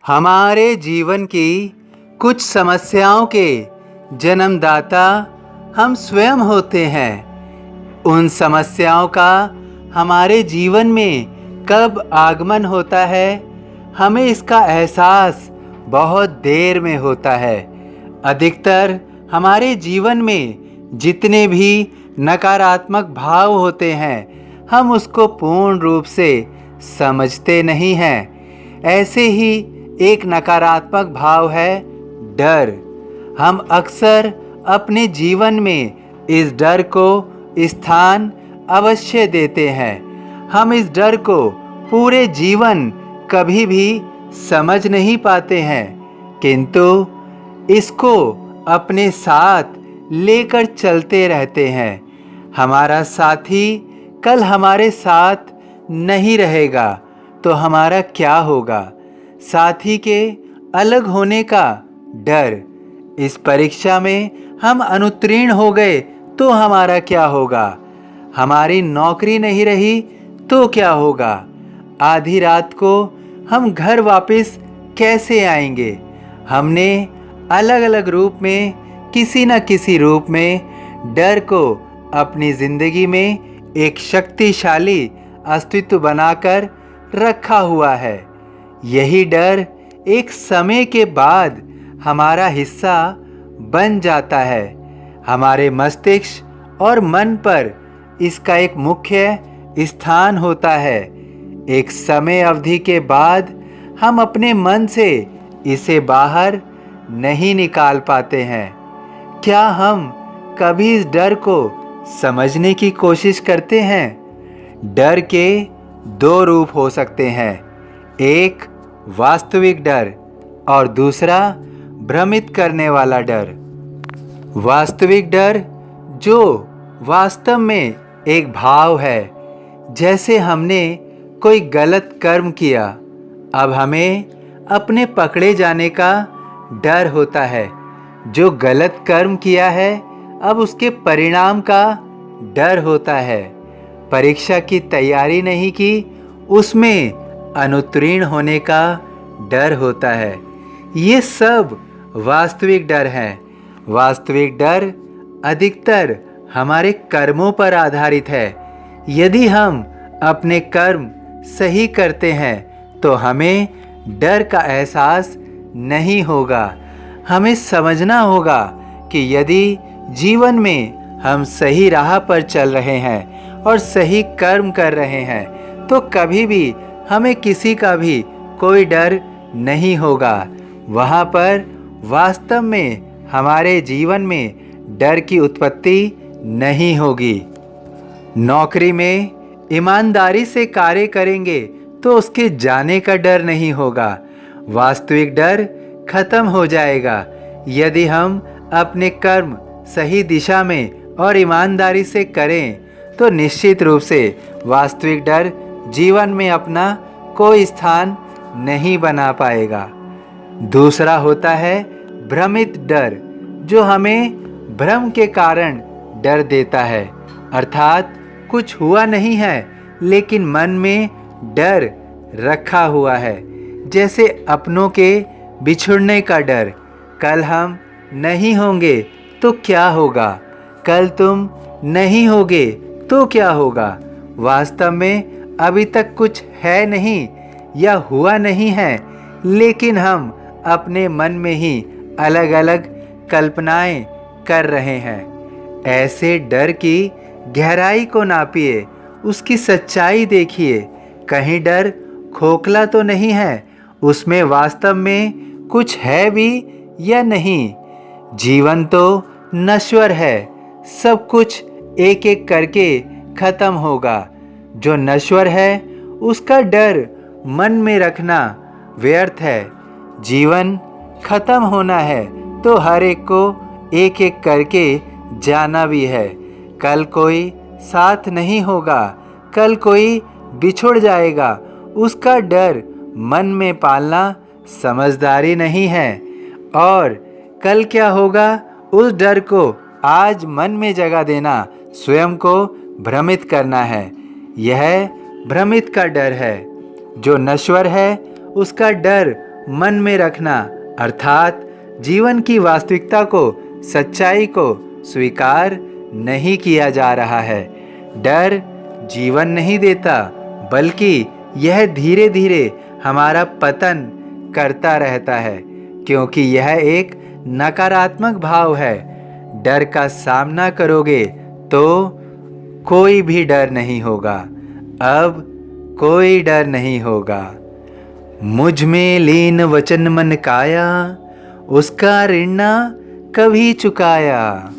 हमारे जीवन की कुछ समस्याओं के जन्मदाता हम स्वयं होते हैं। उन समस्याओं का हमारे जीवन में कब आगमन होता है, हमें इसका एहसास बहुत देर में होता है। अधिकतर हमारे जीवन में जितने भी नकारात्मक भाव होते हैं, हम उसको पूर्ण रूप से समझते नहीं हैं। ऐसे ही एक नकारात्मक भाव है डर। हम अक्सर अपने जीवन में इस डर को स्थान अवश्य देते हैं। हम इस डर को पूरे जीवन कभी भी समझ नहीं पाते हैं, किंतु इसको अपने साथ लेकर चलते रहते हैं। हमारा साथी कल हमारे साथ नहीं रहेगा तो हमारा क्या होगा? साथी के अलग होने का डर। इस परीक्षा में हम अनुत्तीर्ण हो गए तो हमारा क्या होगा? हमारी नौकरी नहीं रही तो क्या होगा? आधी रात को हम घर वापस कैसे आएंगे? हमने अलग अलग रूप में, किसी न किसी रूप में डर को अपनी जिंदगी में एक शक्तिशाली अस्तित्व बनाकर रखा हुआ है। यही डर एक समय के बाद हमारा हिस्सा बन जाता है। हमारे मस्तिष्क और मन पर इसका एक मुख्य स्थान होता है। एक समय अवधि के बाद हम अपने मन से इसे बाहर नहीं निकाल पाते हैं। क्या हम कभी इस डर को समझने की कोशिश करते हैं? डर के दो रूप हो सकते हैं, एक वास्तविक डर और दूसरा भ्रमित करने वाला डर। वास्तविक डर जो वास्तव में एक भाव है, जैसे हमने कोई गलत कर्म किया, अब हमें अपने पकड़े जाने का डर होता है। जो गलत कर्म किया है, अब उसके परिणाम का डर होता है। परीक्षा की तैयारी नहीं की, उसमें अनुत्तीर्ण होने का डर होता है। ये सब वास्तविक डर हैं। वास्तविक डर अधिकतर हमारे कर्मों पर आधारित है। यदि हम अपने कर्म सही करते हैं तो हमें डर का एहसास नहीं होगा। हमें समझना होगा कि यदि जीवन में हम सही राह पर चल रहे हैं और सही कर्म कर रहे हैं तो कभी भी हमें किसी का भी कोई डर नहीं होगा। वहाँ पर वास्तव में हमारे जीवन में डर की उत्पत्ति नहीं होगी। नौकरी में ईमानदारी से कार्य करेंगे तो उसके जाने का डर नहीं होगा। वास्तविक डर खत्म हो जाएगा यदि हम अपने कर्म सही दिशा में और ईमानदारी से करें, तो निश्चित रूप से वास्तविक डर जीवन में अपना कोई स्थान नहीं बना पाएगा। दूसरा होता है भ्रमित डर, जो हमें भ्रम के कारण डर देता है। अर्थात कुछ हुआ नहीं है लेकिन मन में डर रखा हुआ है, जैसे अपनों के बिछुड़ने का डर। कल हम नहीं होंगे तो क्या होगा? कल तुम नहीं होगे तो क्या होगा? वास्तव में अभी तक कुछ है नहीं या हुआ नहीं है, लेकिन हम अपने मन में ही अलग अलग कल्पनाएं कर रहे हैं। ऐसे डर की गहराई को नापिए, उसकी सच्चाई देखिए। कहीं डर खोखला तो नहीं है, उसमें वास्तव में कुछ है भी या नहीं? जीवन तो नश्वर है, सब कुछ एक एक करके खत्म होगा। जो नश्वर है उसका डर मन में रखना व्यर्थ है। जीवन खत्म होना है तो हर एक को एक एक करके जाना भी है। कल कोई साथ नहीं होगा, कल कोई बिछुड़ जाएगा, उसका डर मन में पालना समझदारी नहीं है। और कल क्या होगा, उस डर को आज मन में जगह देना स्वयं को भ्रमित करना है। यह भ्रमित का डर है। जो नश्वर है उसका डर मन में रखना अर्थात जीवन की वास्तविकता को, सच्चाई को स्वीकार नहीं किया जा रहा है। डर जीवन नहीं देता, बल्कि यह धीरे धीरे हमारा पतन करता रहता है, क्योंकि यह एक नकारात्मक भाव है। डर का सामना करोगे तो कोई भी डर नहीं होगा, अब कोई डर नहीं होगा। मुझ में लीन वचन मन काया, उसका ऋण ना कभी चुकाया।